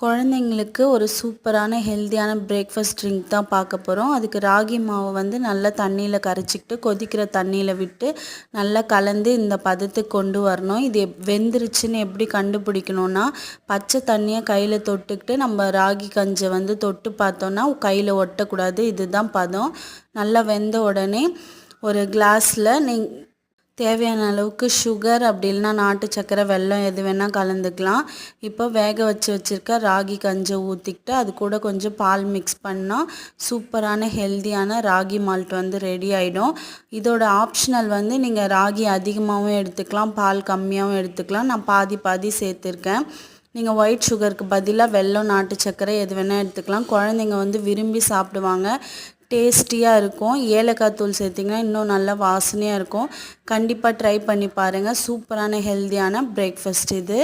குழந்தைங்களுக்கு ஒரு சூப்பரான ஹெல்தியான பிரேக்ஃபாஸ்ட் ட்ரிங்க் தான் பார்க்க போகிறோம். அதுக்கு ராகி மாவு வந்து நல்லா தண்ணியில் கரைச்சிக்கிட்டு கொதிக்கிற தண்ணியில் விட்டு நல்லா கலந்து இந்த பதத்துக்கு கொண்டு வரணும். இது வெந்துருச்சுன்னு எப்படி கண்டுபிடிக்கணும்னா, பச்சை தண்ணியை கையில் தொட்டுக்கிட்டு நம்ம ராகி கஞ்சை வந்து தொட்டு பார்த்தோன்னா கையில் ஒட்டக்கூடாது. இதுதான் பதம். நல்லா வெந்த உடனே ஒரு கிளாஸில் தேவையான அளவுக்கு சுகர் அப்படி இல்லைனா நாட்டு சர்க்கரை, வெல்லம் எது வேணால் கலந்துக்கலாம். இப்போ வேக வச்சுருக்க ராகி கஞ்சை ஊற்றிக்கிட்டு அது கூட கொஞ்சம் பால் மிக்ஸ் பண்ணால் சூப்பரான ஹெல்தியான ராகி மால்ட் வந்து ரெடி ஆகிடும். இதோட ஆப்ஷனல் வந்து நீங்கள் ராகி அதிகமாகவும் எடுத்துக்கலாம், பால் கம்மியாகவும் எடுத்துக்கலாம். நான் பாதி பாதி சேர்த்துருக்கேன். நீங்கள் ஒயிட் சுகருக்கு பதிலாக வெல்லம், நாட்டு சர்க்கரை எது வேணால் எடுத்துக்கலாம். குழந்தைங்க வந்து விரும்பி சாப்பிடுவாங்க. டேஸ்டியாக இருக்கும். ஏலக்காய் தூள் சேர்த்திங்கன்னா இன்னும் நல்லா வாசனையாக இருக்கும். கண்டிப்பாக ட்ரை பண்ணி பாருங்கள். சூப்பரான ஹெல்தியான பிரேக்ஃபாஸ்ட் இது.